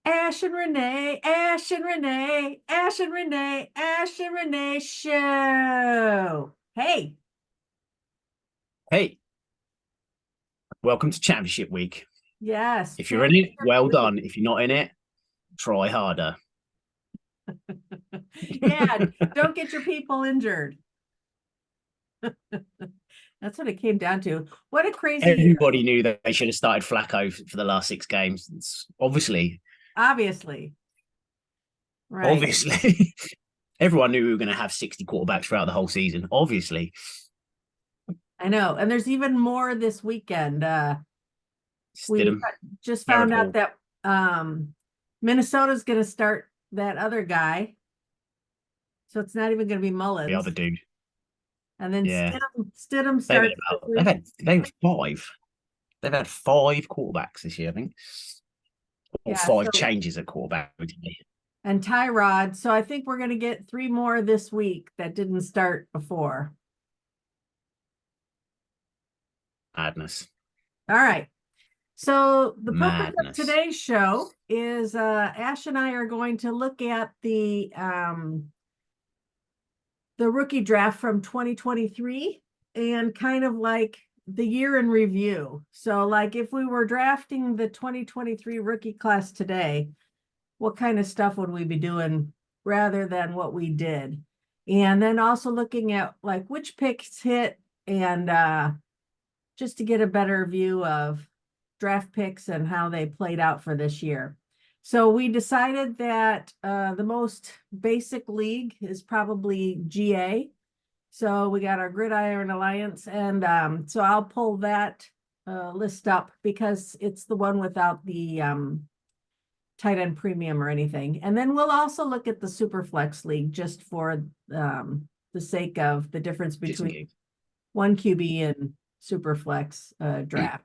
Ash and Renee, Ash and Renee, Ash and Renee, Ash and Renee show. Hey, Hey, welcome to Championship Week. yes, If you're in it, championship well week. done. If you're not in it, try harder. Yeah, don't get your people injured. That's what it came down to. What a crazy, Everybody knew that they should have started Flacco for the last 6 games. It's obviously, right. obviously, everyone knew we were going to have 60 quarterbacks throughout the whole season. Obviously, I know. And there's even more this weekend. We Stidham, just Garrett found out Hall, that Minnesota's going to start that other guy. So it's not even going to be the other Mullins. dude. And then Yeah, Stidham they've had starts this about week. they've had five. They've had five quarterbacks this year, I think, or Yeah, five so changes at quarterback. and Tyrod. So I think we're going to get three more this week that didn't start before. Madness, All right. So the purpose of madness. today's show is Ash and I are going to look at the rookie draft from 2023 and kind of like the year in review. So like if we were drafting the 2023 rookie class today, what kind of stuff would we be doing rather than what we did? And then also looking at like which picks hit and just to get a better view of draft picks and how they played out for this year. So we decided that the most basic league is probably GA. So we got our Gridiron Alliance, and so I'll pull that list up because it's the one without the tight end premium or anything. And then we'll also look at the Superflex League just for the sake of the difference between one QB and Superflex draft.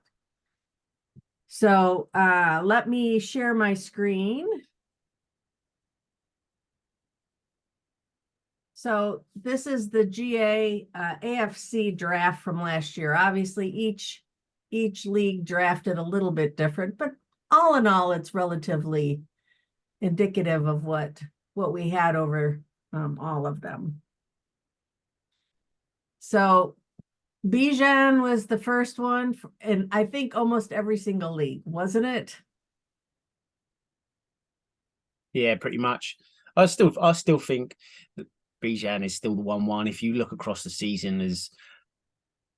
So let me share my screen. So this is the GA AFC draft from last year. Obviously, each league drafted a little bit different, but all in all, it's relatively indicative of what we had over all of them. So Bijan was the first one, and I think almost every single league, wasn't it? Yeah, pretty much. I still think that Bijan is still the 1-1. If you look across the season as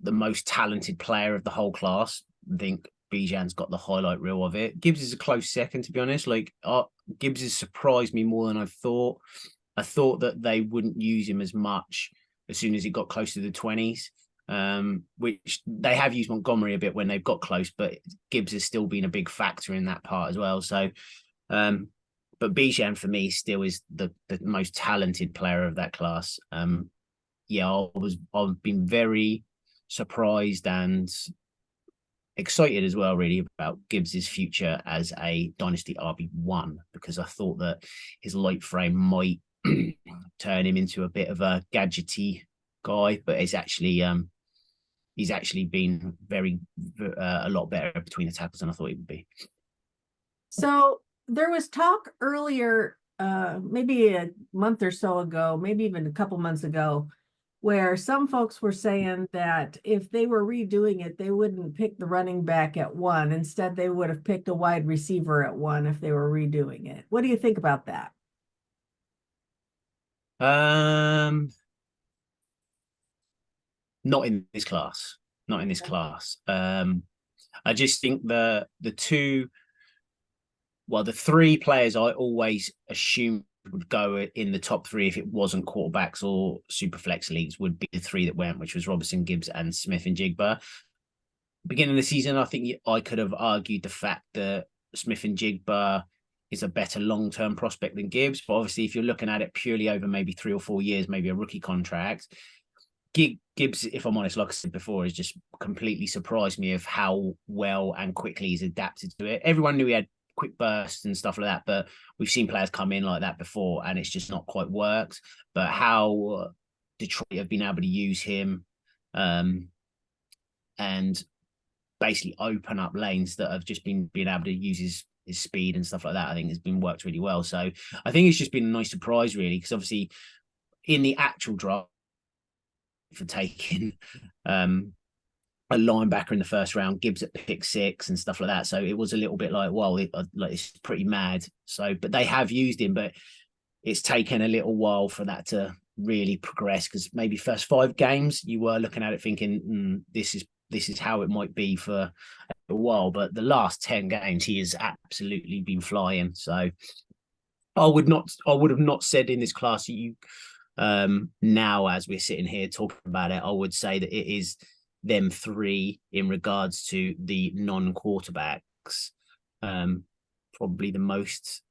the most talented player of the whole class, I think Bijan's got the highlight reel of it. Gibbs is a close second, to be honest. Gibbs has surprised me more than I thought. I thought that they wouldn't use him as much as soon as it got close to the 20s. Which they have used Montgomery a bit when they've got close, but Gibbs has still been a big factor in that part as well. So but Bijan for me still is the most talented player of that class. Yeah, I've been very surprised and excited as well, really, about Gibbs's future as a dynasty RB1 because I thought that his light frame might turn him into a bit of a gadgety guy, but he's actually been a lot better between the tackles than I thought he would be. So there was talk earlier, maybe a month or so ago, maybe even a couple months ago, where some folks were saying that if they were redoing it, they wouldn't pick the running back at one. Instead, they would have picked a wide receiver at one if they were redoing it. What do you think about that? Um, Not in this class. Not in this class. I just think the three players I always assumed would go in the top three if it wasn't quarterbacks or super flex leagues would be the three that went, which was Robinson, Gibbs, and Smith and Jigba. Beginning of the season, I think I could have argued the fact that Smith and Jigba is a better long-term prospect than Gibbs. But obviously, if you're looking at it purely over maybe 3 or 4 years, maybe a rookie contract, Gibbs, if I'm honest, like I said before, has just completely surprised me of how well and quickly he's adapted to it. Everyone knew he had quick bursts and stuff like that, but we've seen players come in like that before and it's just not quite worked. But how Detroit have been able to use him and basically open up lanes that have just been being able to use his speed and stuff like that. I think has been worked really well. So I think it's just been a nice surprise, really, because obviously in the actual draft for taking a linebacker in the first round, Gibbs at pick 6 and stuff like that. So it was a little bit like, well, like it's pretty mad. So, but they have used him, but it's taken a little while for that to really progress, because maybe first 5 games you were looking at it thinking this is how it might be for a while, but the last 10 games he has absolutely been flying. So I would have not said in this class you now, as we're sitting here talking about it, I would say that it is them 3 in regards to the non-quarterbacks. Probably the most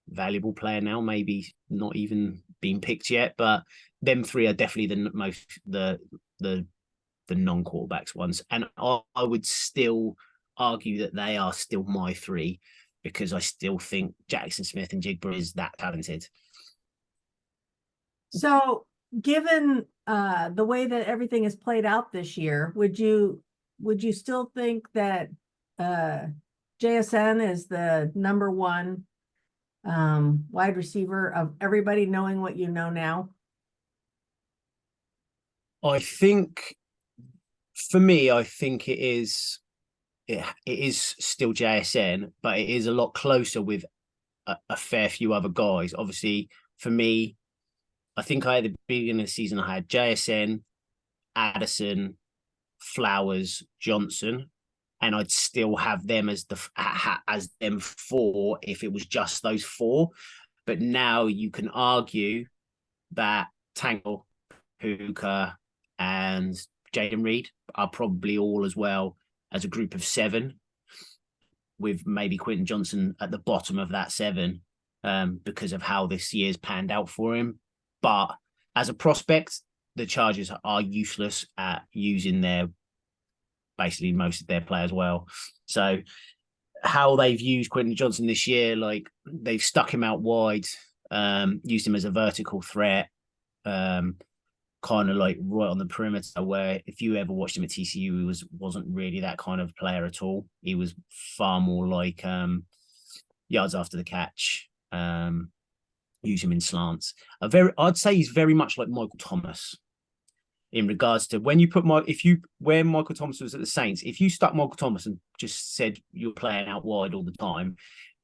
valuable player now, maybe not even being picked yet, but them 3 are definitely the most the non-quarterbacks ones. And I would still argue that they are still my 3, because I still think Jackson Smith and Jigba is that talented. So given the way that everything has played out this year, would you still think that JSN is the number 1 wide receiver of everybody, knowing what you know now? I think for me, I think it is still JSN, but it is a lot closer with a fair few other guys. Obviously, for me, I think at the beginning of the season I had JSN, Addison, Flowers, Johnson, and I'd still have them as them 4 if it was just those 4. But now you can argue that Tangle, Puka, and Jaden Reed are probably all as well as a group of 7, with maybe Quentin Johnson at the bottom of that 7, because of how this year's panned out for him. But as a prospect, the Chargers are useless at using basically most of their players well. So how they've used Quentin Johnson this year, like they've stuck him out wide, used him as a vertical threat, kind of like right on the perimeter, where if you ever watched him at TCU, he wasn't really that kind of player at all. He was far more like yards after the catch, use him in slants. I'd say he's very much like Michael Thomas in regards to when you put when Michael Thomas was at the Saints, if you stuck Michael Thomas and just said you're playing out wide all the time,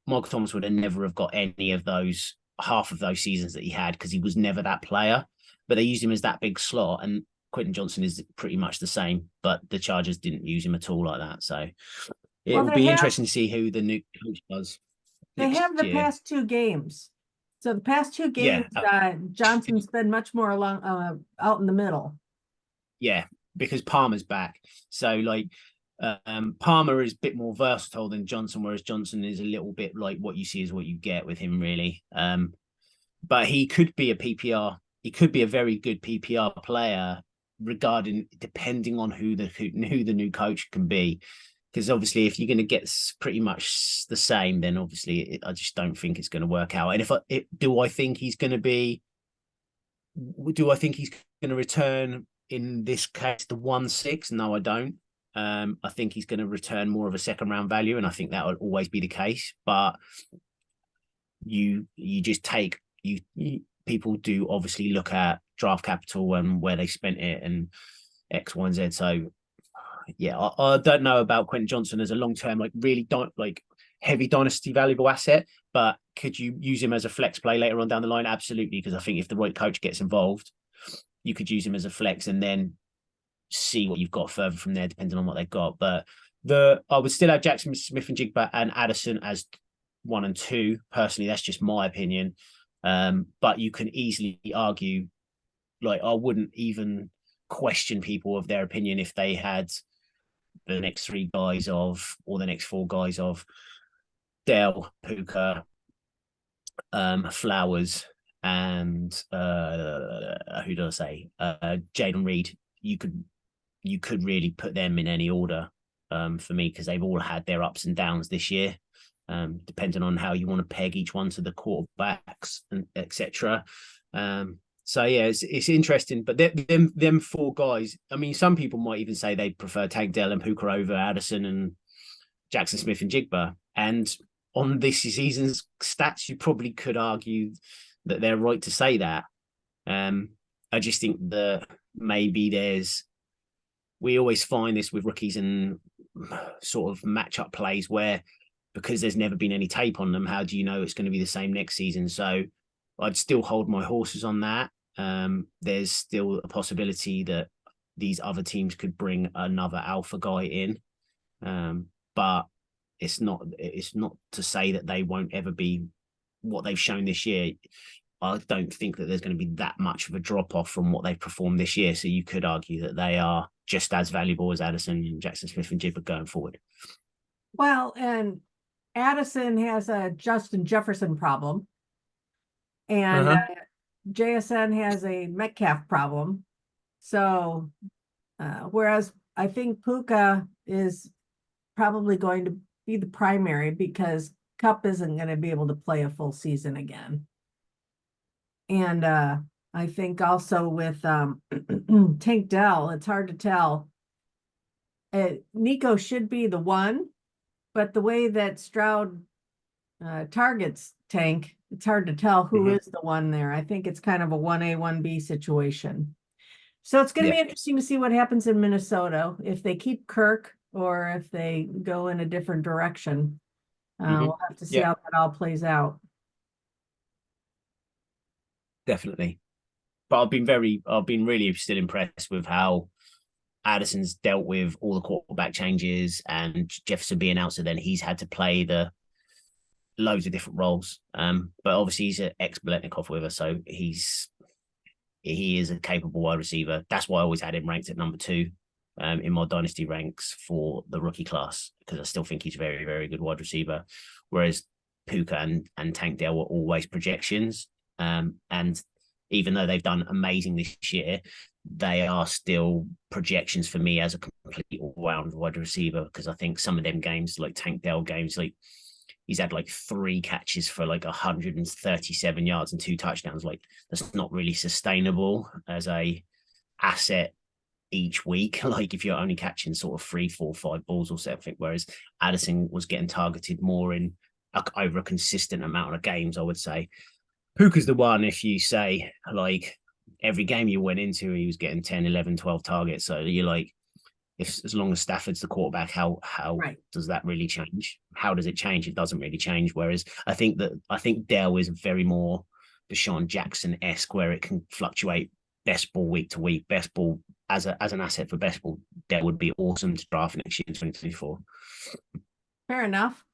Michael Thomas would have never have got any of those, half of those seasons that he had, because he was never that player. But they used him as that big slot, and Quentin Johnson is pretty much the same, but the Chargers didn't use him at all like that. So it will be interesting to see who the new coach does. They have the past 2 games. So the past 2 games, Johnson's been much more along out in the middle. Yeah, because Palmer's back. So like Palmer is a bit more versatile than Johnson, whereas Johnson is a little bit like what you see is what you get with him, really. But he could be a PPR. He could be a very good PPR player, depending on who the new coach can be. Because obviously, if you're going to get pretty much the same, then obviously I just don't think it's going to work out. And do I think he's going to return in this case the 1-6? No, I don't. I think he's going to return more of a second round value, and I think that will always be the case. But you just take people do obviously look at draft capital and where they spent it and X, Y, and Z. So yeah, I don't know about Quentin Johnson as a long-term, like really heavy dynasty valuable asset, but could you use him as a flex play later on down the line? Absolutely, because I think if the right coach gets involved, you could use him as a flex and then see what you've got further from there, depending on what they've got. But I would still have Jackson Smith and Jigba and Addison as 1 and 2. Personally, that's just my opinion. But you can easily argue, like I wouldn't even question people of their opinion if they had the next 3 guys or the next 4 guys of Dell, Puka, Flowers, and who did I say? Jaden Reed. You could really put them in any order for me, because they've all had their ups and downs this year, depending on how you want to peg each one to the quarterbacks and etc. So yeah, it's interesting. But them four guys. I mean, some people might even say they prefer Tank Dell and Puka over Addison and Jackson Smith and Jigba. And on this season's stats, you probably could argue that they're right to say that. I just think that maybe we always find this with rookies and sort of matchup plays where, because there's never been any tape on them, how do you know it's going to be the same next season? So I'd still hold my horses on that. There's still a possibility that these other teams could bring another alpha guy in. But it's not to say that they won't ever be what they've shown this year. I don't think that there's going to be that much of a drop off from what they've performed this year. So you could argue that they are just as valuable as Addison and Jackson Smith and Jibba going forward. Well, and Addison has a Justin Jefferson problem, and JSN has a Metcalf problem. So, whereas I think Puka is probably going to be the primary because Cup isn't going to be able to play a full season again. And I think also with Tank Dell, it's hard to tell. Nico should be the one, but the way that Stroud targets Tank, it's hard to tell who is the one there. I think it's kind of a 1A, 1B situation. So it's going to be interesting to see what happens in Minnesota, if they keep Kirk or if they go in a different direction. We'll have to see how that all plays out. Definitely. But I've been really still impressed with how Addison's dealt with all the quarterback changes and Jefferson being out. So then he's had to play the loads of different roles. But obviously he's an ex-Biletnikoff with us, so he is a capable wide receiver. That's why I always had him ranked at number 2 in my dynasty ranks for the rookie class, because I still think he's a very, very good wide receiver. Whereas Puka and Tank Dell were always projections. And even though they've done amazing this year, they are still projections for me as a complete all-round wide receiver, because I think some of them games, like Tank Dell games, like he's had like 3 catches for like 137 yards and 2 touchdowns. Like that's not really sustainable as a asset each week. Like if you're only catching sort of 3, 4, 5 balls or something, whereas Addison was getting targeted more in over a consistent amount of games, I would say. Puka's the one, if you say like every game you went into, he was getting 10, 11, 12 targets. So you're like, if as long as Stafford's the quarterback, how does that really change? How does it change? It doesn't really change. Whereas I think Dell is very more Deshaun Jackson-esque, where it can fluctuate best ball week to week. Best ball as an asset for best ball, Dell would be awesome to draft next year in 2024. Fair enough.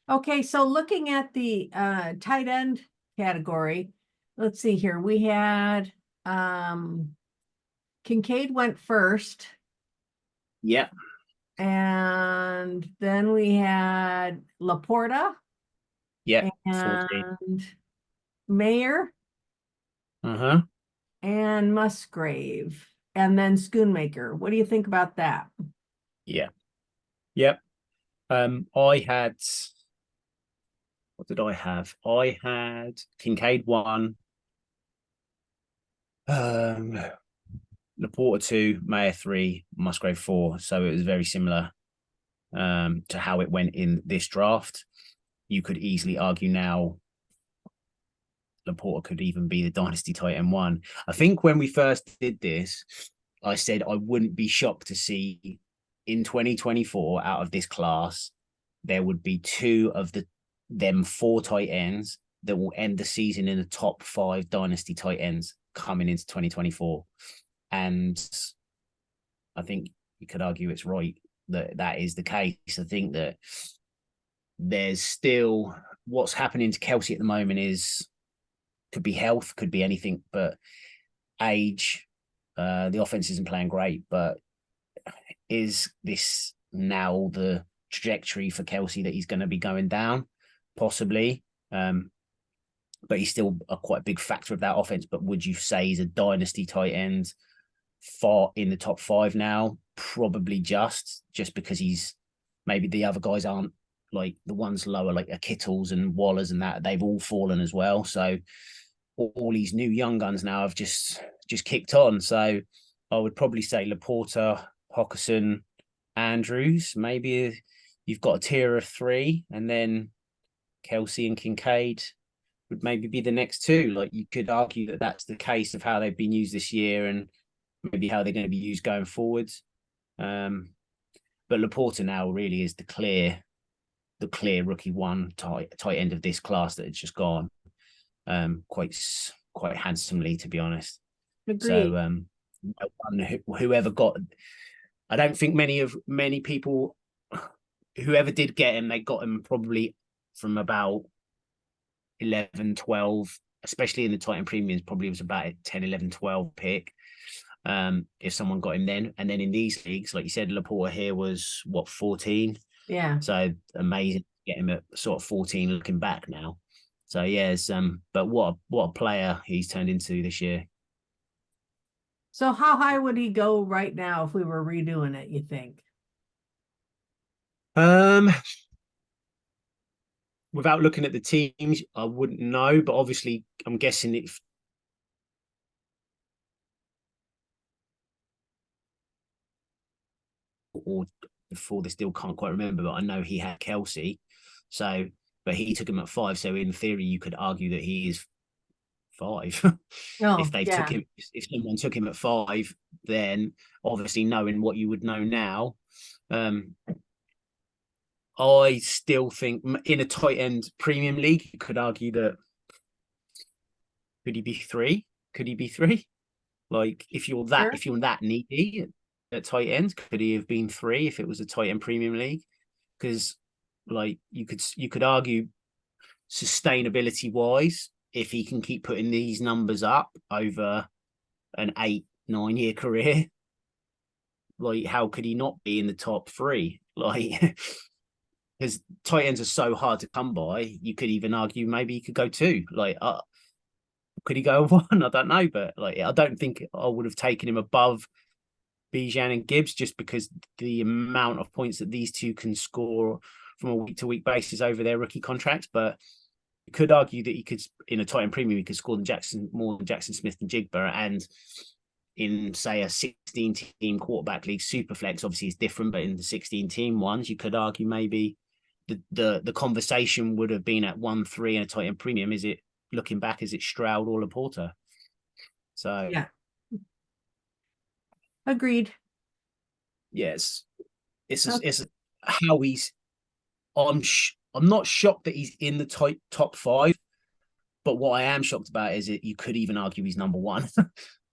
Okay, so looking at the tight end category, let's see here. We had Kincaid went first. Yeah. And then we had Laporta. Yeah. And 14. Mayer. And Musgrave. And then Schoonmaker. What do you think about that? Yeah. Yep. I had, what did I have? I had Kincaid 1, Laporta 2, Mayer 3, Musgrave 4. So it was very similar to how it went in this draft. You could easily argue now Laporta could even be the dynasty tight end 1. I think when we first did this, I said I wouldn't be shocked to see in 2024 out of this class, there would be 2 of them 4 tight ends that will end the season in the top 5 dynasty tight ends coming into 2024. And I think you could argue it's right that is the case. I think that there's still what's happening to Kelsey at the moment could be health, could be anything, but age. The offense isn't playing great, but is this now the trajectory for Kelsey that he's going to be going down? Possibly. But he's still a quite big factor of that offense. But would you say he's a dynasty tight end far in the top 5 now? Probably just because he's maybe the other guys aren't, like the ones lower, like a Kittles and Wallers and that, they've all fallen as well. So all these new young guns now have just kicked on. So I would probably say Laporta, Hockerson, Andrews. Maybe you've got a tier of three, and then Kelsey and Kincaid would maybe be the next two. Like, you could argue that that's the case of how they've been used this year, and maybe how they're going to be used going forwards. But Laporta now really is the clear rookie one tight end of this class that had just gone quite handsomely, to be honest. Agreed. So whoever got, I don't think many people, whoever did get him, they got him probably from about 11, 12, especially in the tight end premiums, probably was about a 10, 11, 12 pick. If someone got him then. And then in these leagues, like you said, Laporta here was what, 14? Yeah. So amazing to get him at sort of 14 looking back now. So yes, but what a player he's turned into this year. So how high would he go right now if we were redoing it, you think? Without looking at the teams, I wouldn't know, but obviously I'm guessing it or before this deal, can't quite remember, but I know he had Kelsey. So, but he took him at 5. So in theory, you could argue that he is 5. Oh, If they took him, if someone took him at 5, then obviously knowing what you would know now, I still think in a tight end premium league, you could argue that could he be 3? Could he be 3? Like, if you're that needy at tight end, could he have been 3 if it was a tight end premium league? Because like you could argue sustainability wise, if he can keep putting these numbers up over an 8-9 year career, like how could he not be in the top 3? Like, because tight ends are so hard to come by, you could even argue maybe he could go 2. Like, could he go 1? I don't know, but like I don't think I would have taken him above Bijan and Gibbs, just because the amount of points that these two can score from a week-to-week basis over their rookie contracts. But you could argue that he could, in a tight end premium, he could score more than Jackson Smith and Jigba. And in, say, a 16-team quarterback league, Superflex obviously is different, but in the 16-team ones, you could argue maybe the conversation would have been at 1-3 in a tight end premium. Is it, looking back, is it Stroud or Laporta? So yeah. Agreed. Yes, it's Okay. it's how he's. I'm not shocked that he's in the top 5, but what I am shocked about is that you could even argue he's number 1,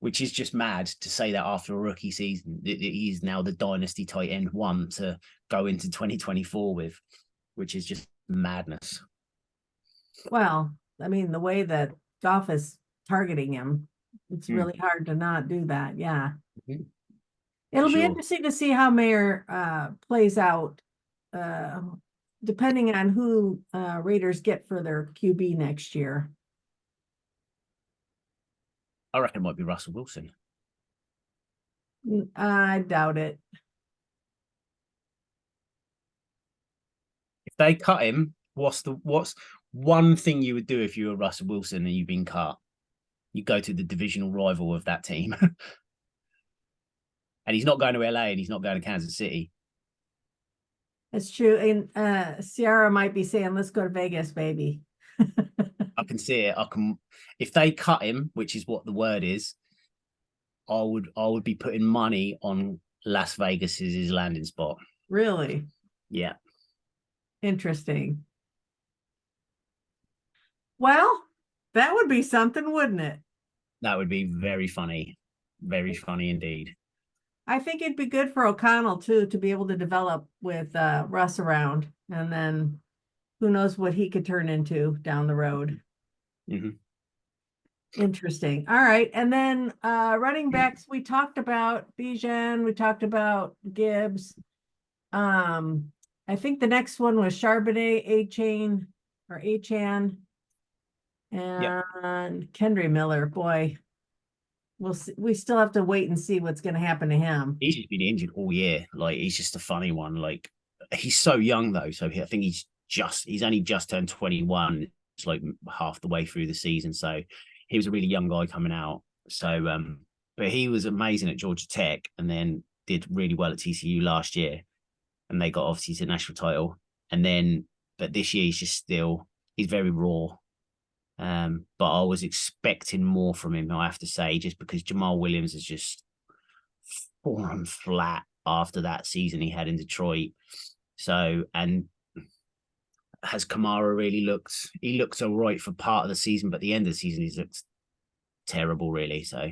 which is just mad to say that after a rookie season. He's now the dynasty tight end 1 to go into 2024 with, which is just madness. Well, I mean, the way that Goff is targeting him, it's really hard to not do that. Yeah. It'll be interesting to see how Mayer plays out, depending on who Raiders get for their QB next year. I reckon it might be Russell Wilson. I doubt it. If they cut him, what's one thing you would do if you were Russell Wilson and you've been cut? You go to the divisional rival of that team. And he's not going to LA and he's not going to Kansas City. It's true. And Ciara might be saying, let's go to Vegas, baby. I can see it. If they cut him, which is what the word is, I would be putting money on Las Vegas as his landing spot. Really? Yeah. Interesting. Well, that would be something, wouldn't it? That would be very funny. Very funny indeed. I think it'd be good for O'Connell too, to be able to develop with Russ around, and then who knows what he could turn into down the road. Mm-hmm. Interesting. All right. And then running backs, we talked about Bijan, we talked about Gibbs. I think the next one was Charbonnet, A-Chain or A-Chan, and Kendry Miller. Boy, we'll see. We still have to wait and see what's going to happen to him. He's just been injured all year. Like, he's just a funny one. I he's so young though, so I think he's only just turned 21. It's like half the way through the season, so he was a really young guy coming out. So, but he was amazing at Georgia Tech, and then did really well at TCU last year, and they got obviously the national title. And then, but this year he's very raw. But I was expecting more from him, I have to say, just because Jamal Williams has just fallen flat after that season he had in Detroit. So, and has Kamara really looked? He looked all right for part of the season, but at the end of the season, he's looked terrible, really. So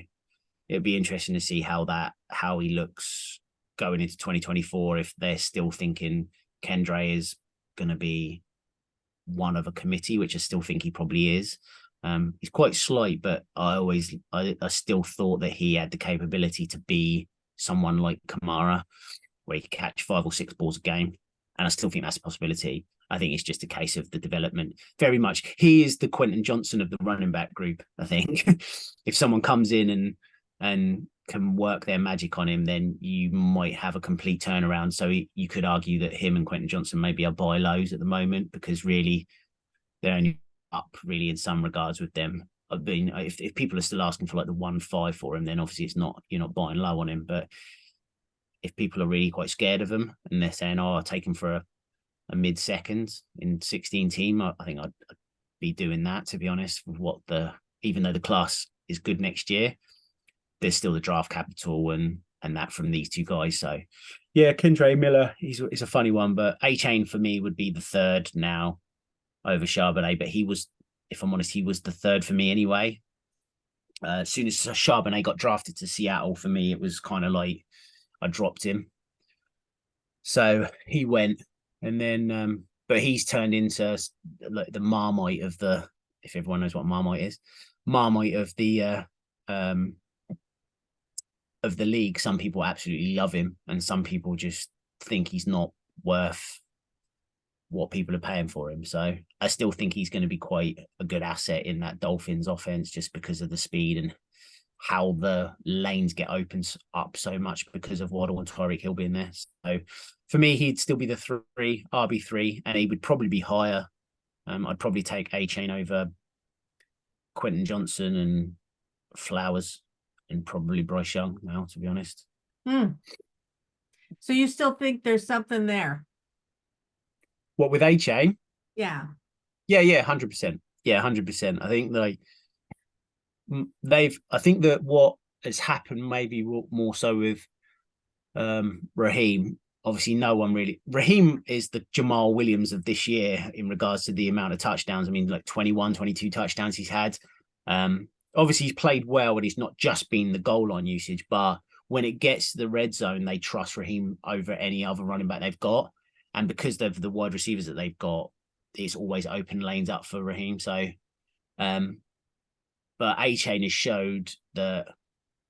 it'd be interesting to see how he looks going into 2024, if they're still thinking Kendre is going to be one of a committee, which I still think he probably is. He's quite slight, but I still thought that he had the capability to be someone like Kamara, where he could catch 5 or 6 balls a game. And I still think that's a possibility. I think it's just a case of the development. Very much, he is the Quentin Johnson of the running back group, I think. If someone comes in and can work their magic on him, then you might have a complete turnaround. So you could argue that him and Quentin Johnson maybe are buy lows at the moment, because really they're only up really in some regards with them. I mean, if people are still asking for like the 1.5 for him, then obviously you're not buying low on him. But if people are really quite scared of him and they're saying, "Oh, I'll take him for a mid-second in 16 team," I think I'd be doing that, to be honest. With even though the class is good next year, there's still the draft capital and that from these two guys. So yeah, Kendre Miller, he's a funny one, but A-Chain for me would be the third now over Charbonnet. But if I'm honest, he was the third for me anyway. As soon as Charbonnet got drafted to Seattle, for me, it was kind of like I dropped him. So he went, and then but he's turned into like the Marmite of the, if everyone knows what Marmite is, Marmite of the league. Some people absolutely love him, and some people just think he's not worth what people are paying for him. So I still think he's going to be quite a good asset in that Dolphins offense, just because of the speed and how the lanes get opened up so much because of Waddle and Tyreek Hill being there. So for me, he'd still be the RB3, and he would probably be higher. I'd probably take A-Chain over Quentin Johnson and Flowers, and probably Bryce Young now, to be honest. So you still think there's something there? What, with A-Chain? Yeah. Yeah, 100%. Yeah, 100%. I think I think that what has happened maybe more so with Raheem. Obviously, Raheem is the Jamal Williams of this year in regards to the amount of touchdowns. I mean, like 21, 22 touchdowns he's had. Obviously, he's played well, and he's not just been the goal line usage, but when it gets to the red zone, they trust Raheem over any other running back they've got. And because of the wide receivers that they've got, it's always open lanes up for Raheem. So, but A-Chain has showed that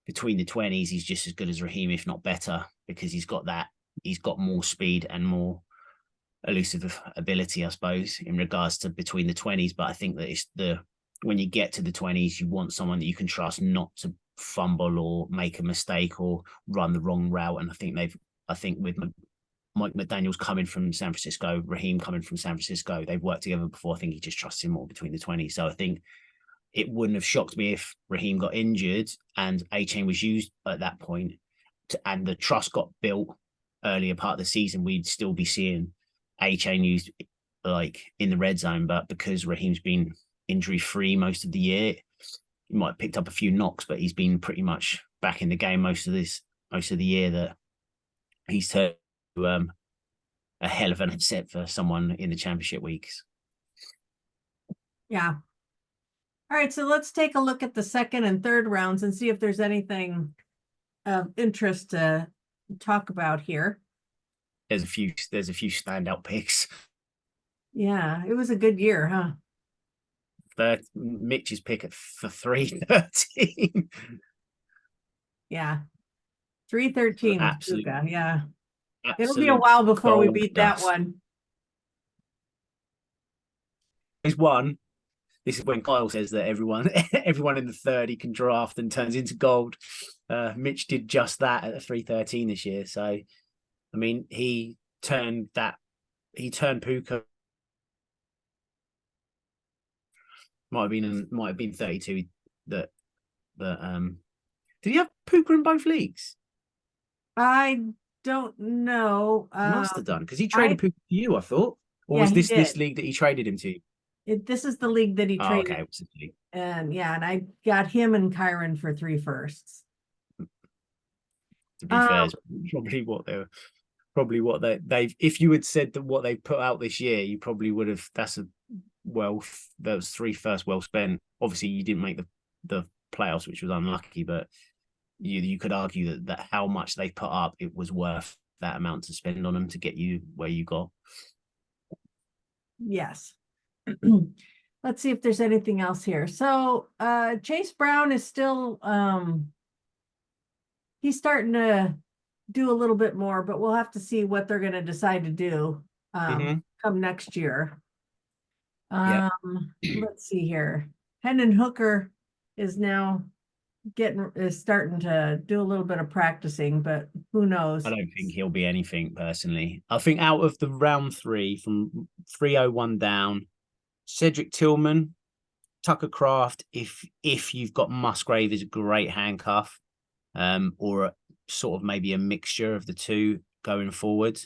between the 20s, he's just as good as Raheem, if not better, because he's got more speed and more elusive ability, I suppose, in regards to between the 20s. But I think that when you get to the 20s, you want someone that you can trust not to fumble or make a mistake or run the wrong route. And I think with Mike McDaniel's coming from San Francisco, Raheem coming from San Francisco, they've worked together before. I think he just trusts him more between the 20s. So I think it wouldn't have shocked me if Raheem got injured and A-Chain was used at that point, and the trust got built earlier part of the season. We'd still be seeing A-Chain used like in the red zone, but because Raheem's been injury free most of the year, he might have picked up a few knocks, but he's been pretty much back in the game most of the year. That he's turned a hell of an asset for someone in the championship weeks. Yeah. All right, so let's take a look at the second and third rounds and see if there's anything of interest to talk about here. There's a few standout picks. Yeah, it was a good year, huh? Mitch's pick for 313. Yeah. 313 with Absolute, Puka. Yeah. It'll be a absolute while before we gold beat that dust. one. There's one. This is when Kyle says that everyone in the 30 can draft and turns into gold. Mitch did just that at 313 this year. So, I mean, he turned Puka. Might have been 32. that did he have Puka in both leagues? I don't know. He must have done because he I traded Puka to you, I thought. Or yeah, was he this did. league that he traded him to? This is the league that he Oh, traded, okay. It was this league. and yeah, and I got him and Kyron for 3 firsts. To be fair, Um, it's probably what they've if you had said that what they put out this year, you probably would have that was 3 firsts well spent. Obviously you didn't make the playoffs, which was unlucky, but you could argue that how much they put up, it was worth that amount to spend on them to get you where you got. yes. Let's see if there's anything else here. So Chase Brown is still he's starting to do a little bit more, but we'll have to see what they're going to decide to do come next year. Yeah. Let's see here. Hendon Hooker is now is starting to do a little bit of practicing, but who knows? I don't think he'll be anything personally. I think out of the round 3 from 301 down, Cedric Tillman, Tucker Craft, if you've got Musgrave is a great handcuff, or sort of maybe a mixture of the two going forward.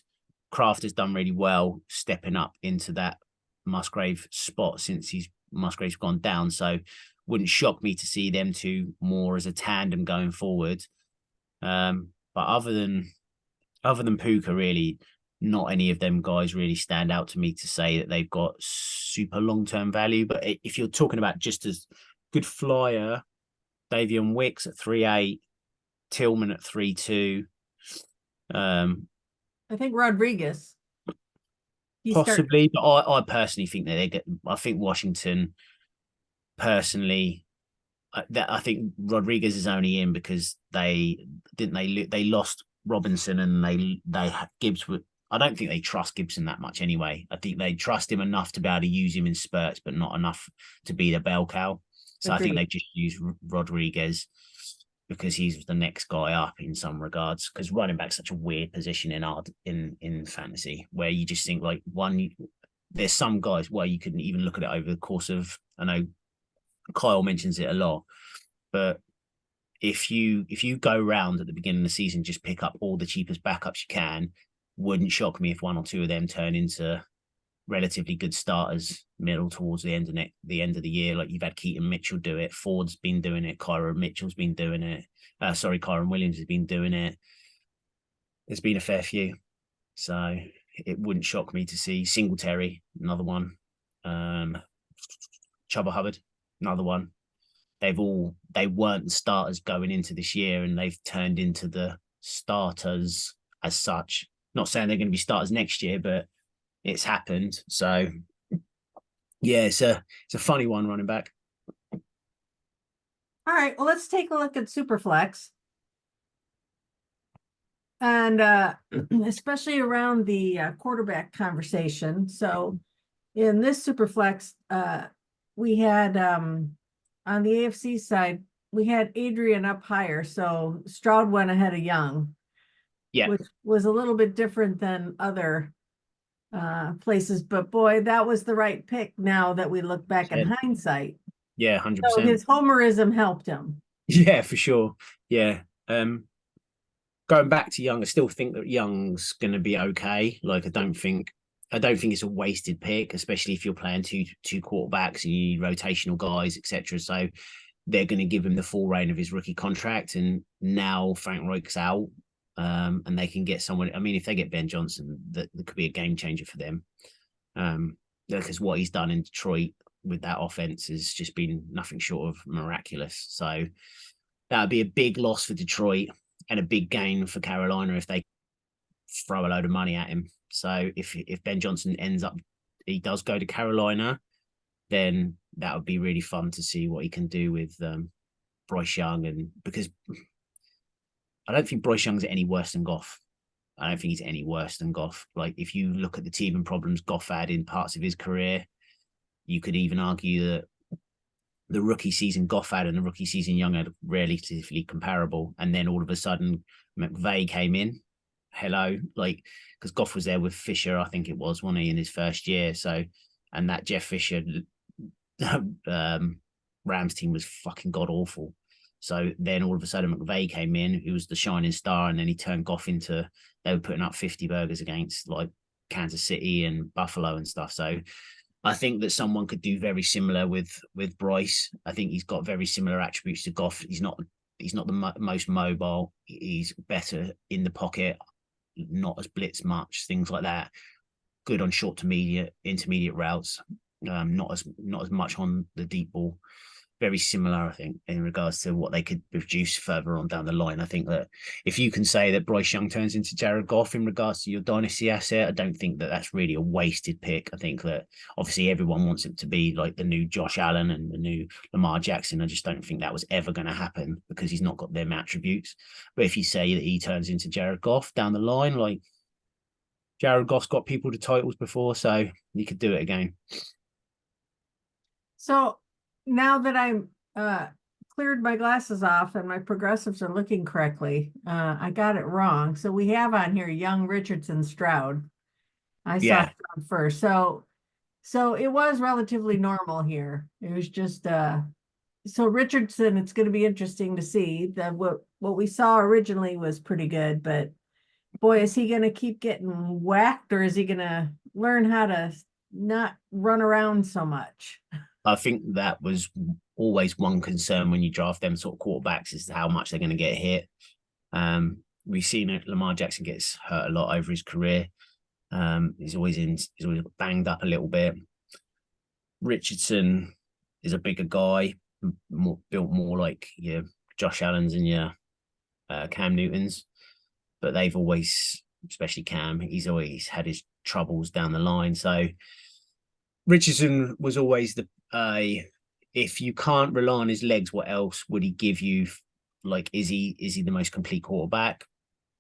Craft has done really well stepping up into that Musgrave spot since Musgrave's gone down. So wouldn't shock me to see them two more as a tandem going forward. But other than Puka, really, not any of them guys really stand out to me to say that they've got super long-term value. But if you're talking about just as good flyer, Davion Wicks at 3.8, Tillman at 3.2. I think Rodriguez. Possibly, but I personally think that I think Washington personally, that I think Rodriguez is only in because they lost Robinson and they had Gibbs. I don't think they trust Gibson that much anyway. I think they trust him enough to be able to use him in spurts, but not enough to be the bell cow. So Agreed. I think they just use Rodriguez because he's the next guy up in some regards. Because running back's such a weird position in fantasy where you just think like there's some guys where you couldn't even look at it over the course of. I know Kyle mentions it a lot, but if you go round at the beginning of the season, just pick up all the cheapest backups you can. Wouldn't shock me if one or two of them turn into relatively good starters middle towards the end of the year. Like you've had Keaton Mitchell do it, Ford's been doing it, Kyron Mitchell's been doing it. Kyron Williams has been doing it. There's been a fair few, so it wouldn't shock me to see Singletary, another one. Chuba Hubbard, another one. They weren't the starters going into this year, and they've turned into the starters as such. Not saying they're going to be starters next year, but it's happened. So yeah, it's a funny one running back. All right, well, let's take a look at Superflex. And especially around the quarterback conversation. So in this Superflex, we had on the AFC side, we had Adrian up higher. So Stroud went ahead of Young, which was a little bit different than other places. But boy, that was the right pick now that we look back in hindsight. Yeah, 100%. So his homerism helped him. Yeah, for sure. Yeah. Going back to Young, I still think that Young's going to be okay. Like, I don't think it's a wasted pick, especially if you're playing two quarterbacks and you need rotational guys, etc. So they're going to give him the full reign of his rookie contract, and now Frank Reich's out, and they can get someone. I mean, if they get Ben Johnson, that could be a game changer for them, because what he's done in Detroit with that offense has just been nothing short of miraculous. So that would be a big loss for Detroit and a big gain for Carolina if they throw a load of money at him. So if Ben Johnson he does go to Carolina, then that would be really fun to see what he can do with Bryce Young. And because I don't think Bryce Young's any worse than Goff. I don't think he's any worse than Goff. Like, if you look at the team and problems Goff had in parts of his career, you could even argue that the rookie season Goff had and the rookie season Young had relatively comparable. And then all of a sudden, McVay came in. Hello, like, because Goff was there with Fisher, I think it was, wasn't he, in his first year? So, and that Jeff Fisher Rams team was fucking god awful. So then all of a sudden McVay came in, who was the shining star, and then he turned Goff into, they were putting up 50 burgers against like Kansas City and Buffalo and stuff. So I think that someone could do very similar with Bryce. I think he's got very similar attributes to Goff. He's not the most mobile. He's better in the pocket, not as blitz much, things like that. Good on short to intermediate routes. Not as much on the deep ball. Very similar, I think, in regards to what they could produce further on down the line. I think that if you can say that Bryce Young turns into Jared Goff in regards to your dynasty asset, I don't think that that's really a wasted pick. I think that obviously everyone wants it to be like the new Josh Allen and the new Lamar Jackson. I just don't think that was ever going to happen because he's not got them attributes. But if you say that he turns into Jared Goff down the line, like Jared Goff's got people to titles before, so you could do it again. So now that I'm cleared my glasses off and my progressives are looking correctly, I got it wrong. So we have on here Young, Richardson, Stroud. I saw Yeah. Stroud first. So it was relatively normal here. It was just so Richardson, it's going to be interesting to see that what we saw originally was pretty good, but boy, is he going to keep getting whacked, or is he going to learn how to not run around so much? I think that was always one concern when you draft them sort of quarterbacks is how much they're going to get hit. We've seen it. Lamar Jackson gets hurt a lot over his career. He's always banged up a little bit. Richardson is a bigger guy, built more like your Josh Allen's and your Cam Newton's, but they've always, especially Cam, he's always had his troubles down the line. So Richardson was always if you can't rely on his legs, what else would he give you? Like, is he the most complete quarterback?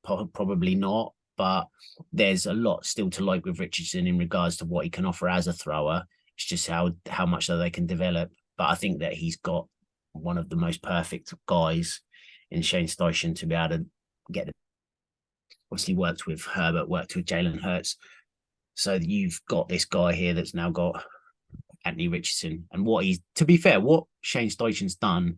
Probably not. But there's a lot still to like with Richardson in regards to what he can offer as a thrower. It's just how much that they can develop. But I think that he's got one of the most perfect guys in Shane Steichen to be able to get the. Obviously, worked with Herbert, worked with Jalen Hurts. So you've got this guy here that's now got Anthony Richardson. And to be fair, what Shane Steichen's done,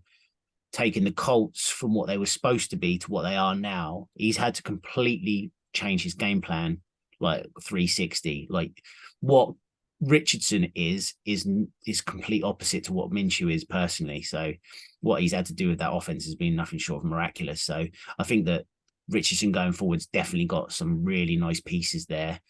taking the Colts from what they were supposed to be to what they are now, he's had to completely change his game plan, like 360. Like what Richardson is complete opposite to what Minshew is personally. So what he's had to do with that offense has been nothing short of miraculous. So I think that Richardson going forward's definitely got some really nice pieces there.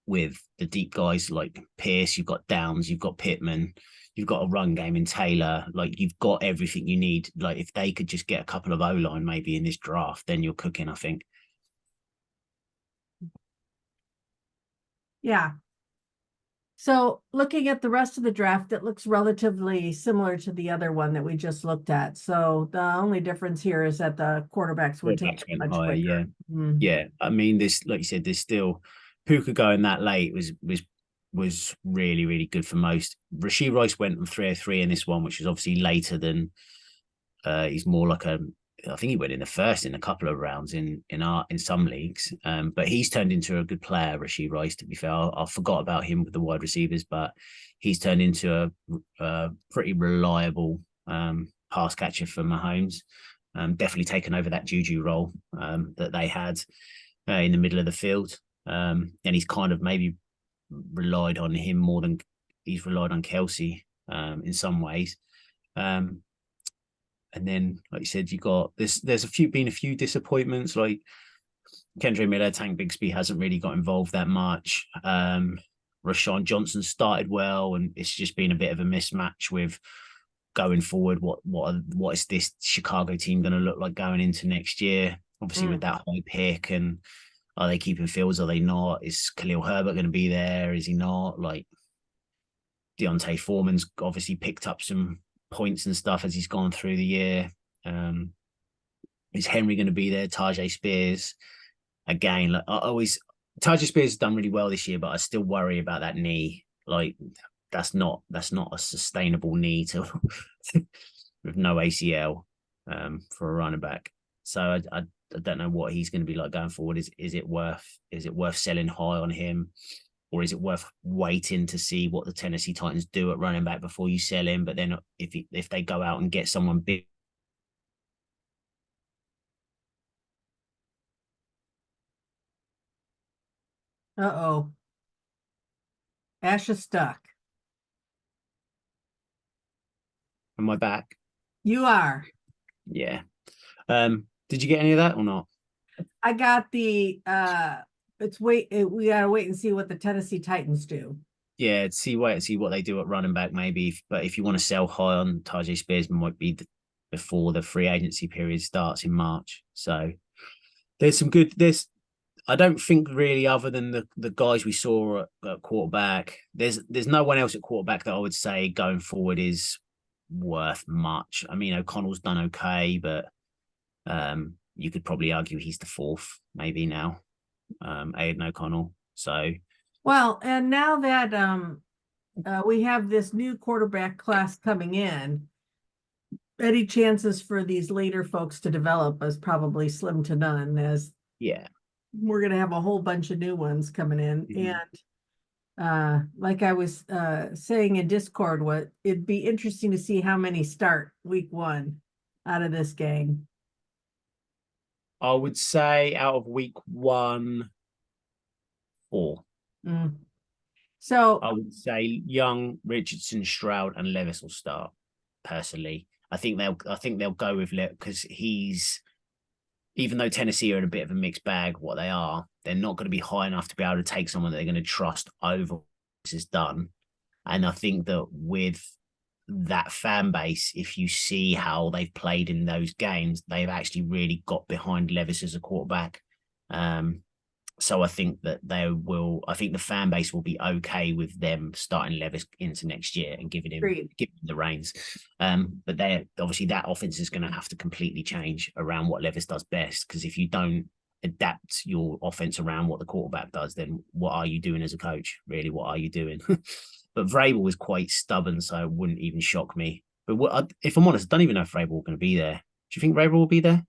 With the deep guys like Pierce, you've got Downs, you've got Pittman, you've got a run game in Taylor. Like you've got everything you need. Like if they could just get a couple of O-line maybe in this draft, then you're cooking, I think. Yeah. So looking at the rest of the draft, it looks relatively similar to the other one that we just looked at. So the only difference here is that the quarterbacks were taken much quicker. Yeah. Mm. Yeah. I mean, this, like you said, there's still Puka going that late was really, really good for most. Rashee Rice went on 303 in this one, which is obviously later than he's more like I think he went in the first in a couple of rounds in some leagues. But he's turned into a good player, Rashee Rice, to be fair. I forgot about him with the wide receivers, but he's turned into a pretty reliable pass catcher for Mahomes. Definitely taken over that Juju role that they had in the middle of the field. And he's kind of maybe relied on him more than he's relied on Kelsey in some ways. And then, like you said, you got this. There's been a few disappointments, like Kendre Miller, Tank Bigsby hasn't really got involved that much. Rashawn Johnson started well, and it's just been a bit of a mismatch with going forward. What is this Chicago team going to look like going into next year? Obviously, with that high pick, and are they keeping Fields? Are they not? Is Khalil Herbert going to be there? Is he not? Like Deontay Foreman's obviously picked up some points and stuff as he's gone through the year. Is Henry going to be there? Tajay Spears again. Like Tajay Spears has done really well this year, but I still worry about that knee. Like that's not a sustainable knee to with no ACL for a running back. So I don't know what he's going to be like going forward. Is it worth selling high on him? or is it worth waiting to see what the Tennessee Titans do at running back before you sell him? But then if they go out and get someone big. Uh-oh. Ash is stuck. Am I back? You are. Yeah. Did you get any of that or not? I got the we gotta wait and see what the Tennessee Titans do. Yeah, wait and see what they do at running back, maybe. But if you want to sell high on Tajay Spears, might be before the free agency period starts in March. So there's some good. I don't think really, other than the guys we saw at quarterback, there's no one else at quarterback that I would say going forward is worth much. I mean, O'Connell's done okay, but you could probably argue he's the fourth, maybe now. Aidan O'Connell. So Well, and now that we have this new quarterback class coming in, any chances for these later folks to develop is probably slim to none, as yeah, we're going to have a whole bunch of new ones coming in. Mhm. And like I was saying in Discord, what it'd be interesting to see how many start week 1 out of this gang. I would say out of week 1, 4. Mm. So I would say Young, Richardson, Stroud, and Levis will start. Personally, I think they'll go with because he's, even though Tennessee are in a bit of a mixed bag, what they are, they're not going to be high enough to be able to take someone that they're going to trust over what this is done. And I think that with that fan base, if you see how they've played in those games, they've actually really got behind Levis as a quarterback. So I think that I think the fan base will be okay with them starting Levis into next year and giving him the reins. But they obviously, that offense is going to have to completely change around what Levis does best. Because if you don't adapt your offense around what the quarterback does, then what are you doing as a coach? Really, what are you doing? But Vrabel was quite stubborn, so it wouldn't even shock me. But if I'm honest, I don't even know if Vrabel will going to be there. Do you think Vrabel will be there?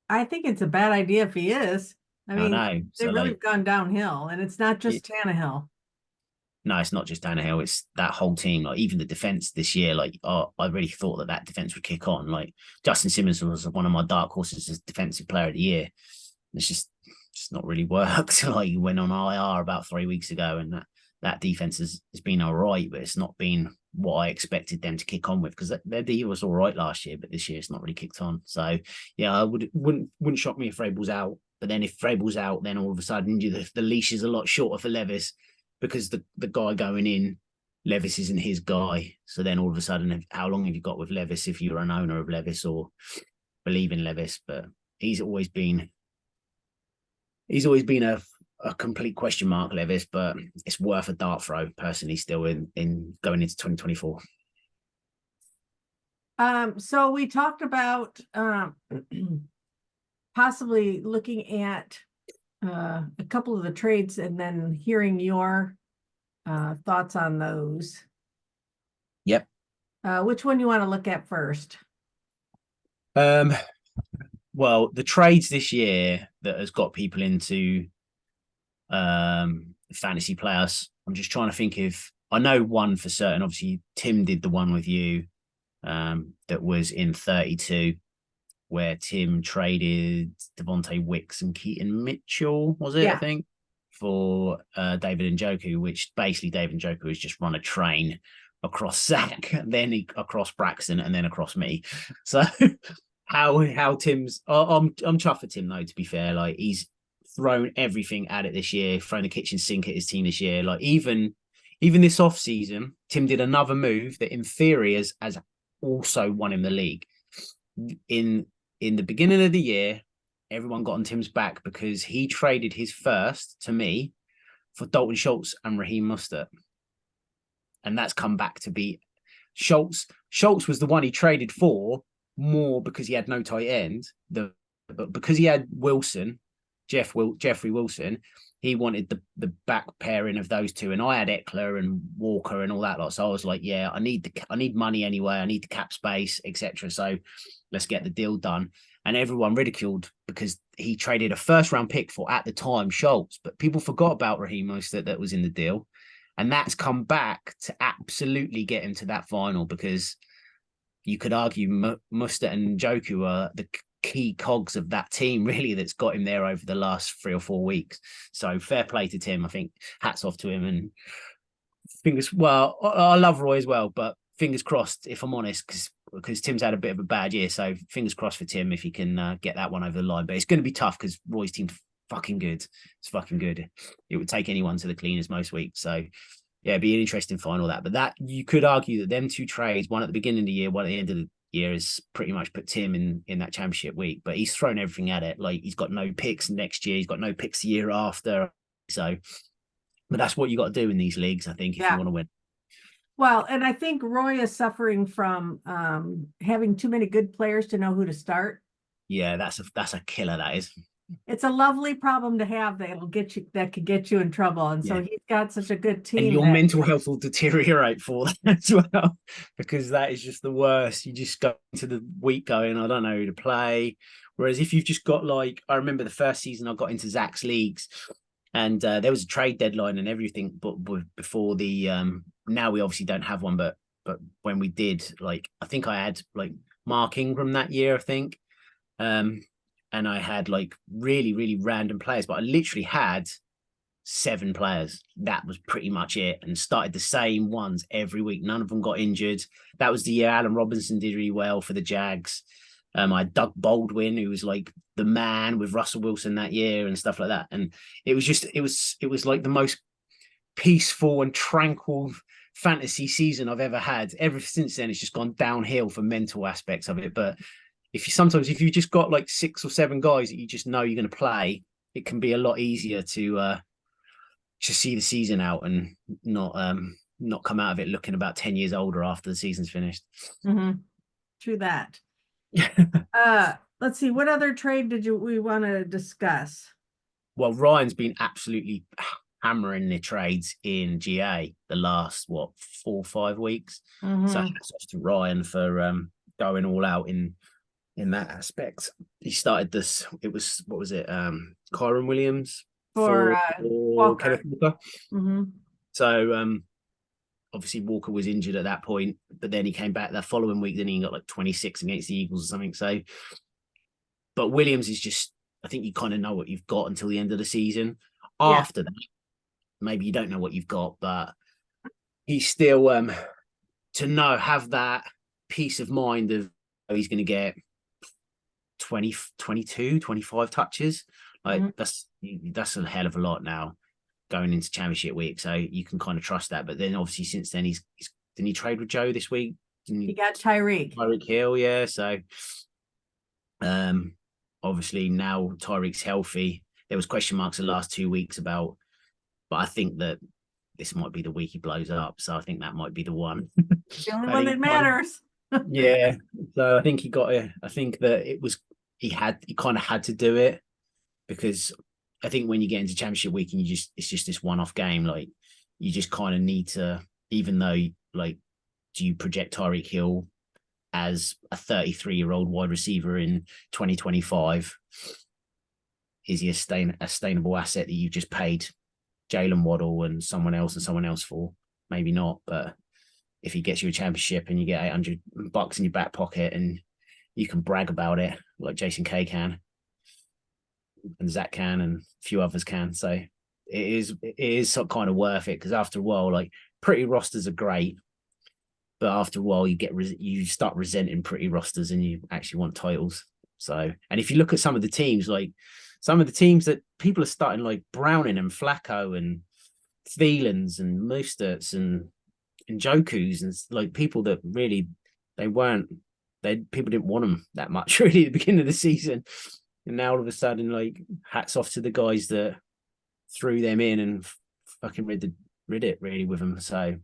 I think it's a bad idea if he is. I mean, know. they've really gone downhill, and it's not just Tannehill. No, it's not just Tannehill. It's that whole team. Like even the defense this year. Like I really thought that defense would kick on. Like Justin Simmons was one of my dark horses as defensive player of the year. It's just not really worked. Like he went on IR about 3 weeks ago, and that defense has been all right, but it's not been what I expected them to kick on with, because their D was all right last year, but this year it's not really kicked on. So yeah, I wouldn't shock me if Vrabel's out. But then if Vrabel's out, then all of a sudden the leash is a lot shorter for Levis, because the guy going in, Levis isn't his guy. So then all of a sudden, how long have you got with Levis if you're an owner of Levis or believe in Levis? But he's always been a complete question mark, Levis, but it's worth a dart throw personally still in going into 2024. So we talked about possibly looking at a couple of the trades and then hearing your thoughts on those. Yep. Which one you want to look at first? Well, the trades this year that has got people into fantasy players. I'm just trying to think if I know one for certain. Obviously, Tim did the one with you that was in 32, where Tim traded Devontae Wicks and Keaton Mitchell, was it? Yeah. I think for David Njoku, which basically David Njoku has just run a train across Zach, then across Braxton, and then across me. So how Tim's I'm chuffed for Tim though, to be fair. Like he's thrown everything at it this year, thrown the kitchen sink at his team this year. Like even this off season, Tim did another move that in theory has also won him the league. In the beginning of the year, everyone got on Tim's back because he traded his first to me for Dalton Schultz and Raheem Mostert. And that's come back to be Schultz. Schultz was the one he traded for more because he had no tight end. But because he had Wilson, Jeffrey Wilson, he wanted the back pairing of those two. And I had Eckler and Walker and all that lot. So I was like, yeah, I need money anyway. I need the cap space, etc. So let's get the deal done. and everyone ridiculed because he traded a first round pick for, at the time, Schultz. But people forgot about Raheem Mostert that was in the deal. And that's come back to absolutely get him to that final, because you could argue Mostert and Njoku are the key cogs of that team, really, that's got him there over the last 3 or 4 weeks. So fair play to Tim. I think hats off to him, and well, I love Roy as well, but fingers crossed, if I'm honest, because Tim's had a bit of a bad year. So fingers crossed for Tim if he can get that one over the line. But it's going to be tough because Roy's team's fucking good. It's fucking good. It would take anyone to the cleaners most weeks. So yeah, it'd be an interesting final, that. But that, you could argue that them two trades, one at the beginning of the year, one at the end of the year, is pretty much put Tim in that championship week. But he's thrown everything at it. Like, he's got no picks next year. He's got no picks the year after. So, but that's what you got to do in these leagues, I think, if you want to win. Well, and I think Roy is suffering from having too many good players to know who to start. Yeah, that's a killer, that is. It's a lovely problem to have that could get you in trouble. And so he's got such a good team. And your mental health will deteriorate for that as well, because that is just the worst. You just go into the week going, I don't know who to play. Whereas if you've just got, like, I remember the first season I got into Zach's leagues, and there was a trade deadline and everything, but before the now we obviously don't have one, but when we did, like, I think I had like Mark Ingram that year, I think. And I had like really, really random players, but I literally had 7 players. That was pretty much it, and started the same ones every week. None of them got injured. That was the year Alan Robinson did really well for the Jags. I had Doug Baldwin, who was like the man with Russell Wilson that year and stuff like that. And it was like the most peaceful and tranquil fantasy season I've ever had. Ever since then, it's just gone downhill for mental aspects of it. But if you just got like 6 or 7 guys that you just know you're going to play, it can be a lot easier to see the season out and not come out of it looking about 10 years older after the season's finished. Mm-hmm. True that. Let's see, what other trade we want to discuss? Well, Ryan's been absolutely hammering the trades in GA the last 4 or 5 weeks. Mm-hmm. So that's off to Ryan for going all out in that aspect. He started this, it was, what was it, Kyron Williams for Walker. Kenneth Walker. Mm-hmm. So obviously Walker was injured at that point, but then he came back that following week, then he got like 26 against the Eagles or something. So, but Williams is just, I think you kind of know what you've got until the end of the season. After that, maybe you don't know what you've got, but he's still have that peace of mind of he's going to get 20, 22, 25 touches. Like, that's a hell of a lot now going into championship week. So you can kind of trust that. But then obviously since then he's didn't he trade with Joe this week? He got Tyreek Hill, yeah. So obviously now Tyreek's healthy. There was question marks the last 2 weeks about, but I think that this might be the week he blows up. So I think that might be the one. The only one that matters. Yeah. So I think I think that he kind of had to do it, because I think when you get into championship week and it's just this one-off game, like, you just kind of need to, even though, like, do you project Tyreek Hill as a 33-year-old wide receiver in 2025? Is he a sustainable asset that you've just paid Jalen Waddle and someone else for? Maybe not, but if he gets you a championship and you get $800 in your back pocket and you can brag about it like Jason Kay can and Zach can and a few others can. So it is kind of worth it, because after a while, like, pretty rosters are great, but after a while you start resenting pretty rosters and you actually want titles. So, and if you look at some of the teams, like some of the teams that people are starting, like Browning and Flacco and Thielens and Mosterts and Njoku's, and like people that really people didn't want them that much really at the beginning of the season, and now all of a sudden, like, hats off to the guys that threw them in and fucking rid it really with them. So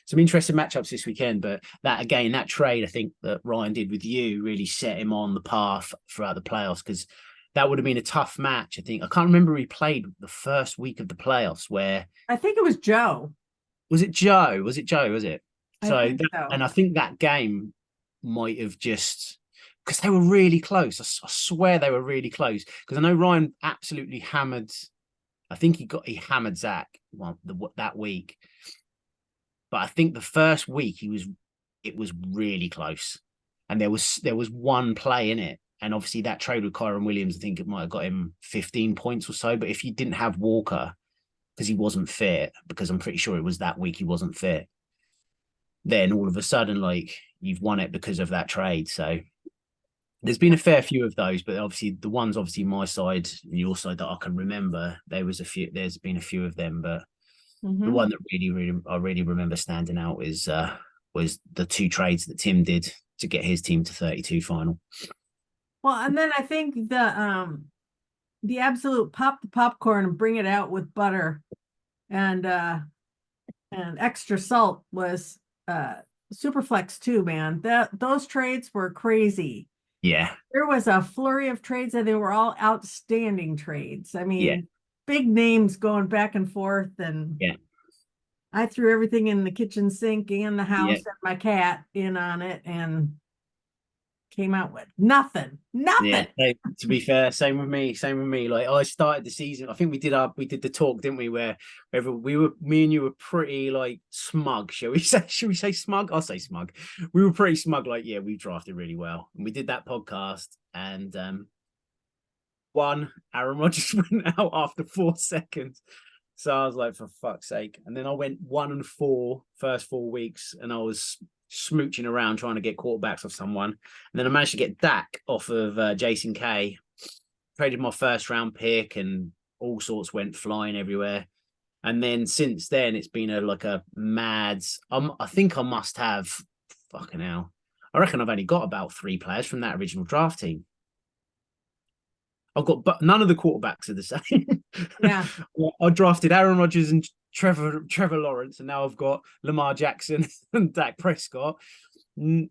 some interesting matchups this weekend, but that trade I think that Ryan did with you really set him on the path throughout the playoffs, because that would have been a tough match. I think, I can't remember who he played the first week of the playoffs, where I think it was Joe. Was it Joe? Was it? I think so. And I think that game might have just because they were really close. I swear they were really close. Because I know Ryan absolutely hammered. I think he hammered Zach that week. But I think the first week it was really close, and there was one play in it, and obviously that trade with Kyron Williams, I think it might have got him 15 points or so. But if you didn't have Walker because he wasn't fit, because I'm pretty sure it was that week he wasn't fit, then all of a sudden like you've won it because of that trade. So there's been a fair few of those, but obviously the ones obviously my side and your side that I can remember, there's been a few of them, but the one that I really remember standing out is was the two trades that Tim did to get his team to 32 final. Well, and then I think the absolute pop the popcorn and bring it out with butter and extra salt was Superflex too, man. Those trades were crazy. Yeah. There was a flurry of trades and they were all outstanding trades. I mean, Yeah. big names going back and forth, and Yeah. I threw everything in the kitchen sink and the house Yeah. and my cat in on it and came out with nothing. Yeah, to be fair, same with me. Same with me. Like I started the season. I think we did the talk, didn't we? Where me and you were pretty like smug. Shall we say? Should we say smug? I'll say smug. We were pretty smug. Like, yeah, we drafted really well, and we did that podcast. And Aaron Rodgers went out after 4 seconds. So I was like, for fuck's sake. And then I went 1-4 first 4 weeks, and I was smooching around trying to get quarterbacks off someone. And then I managed to get Dak off of Jason Kay, traded my first round pick, and all sorts went flying everywhere. And then since then, it's been a mad. I think I must have, fucking hell, I reckon I've only got about 3 players from that original draft team. But none of the quarterbacks are the same. Yeah. I drafted Aaron Rodgers and Trevor Lawrence, and now I've got Lamar Jackson and Dak Prescott. I'm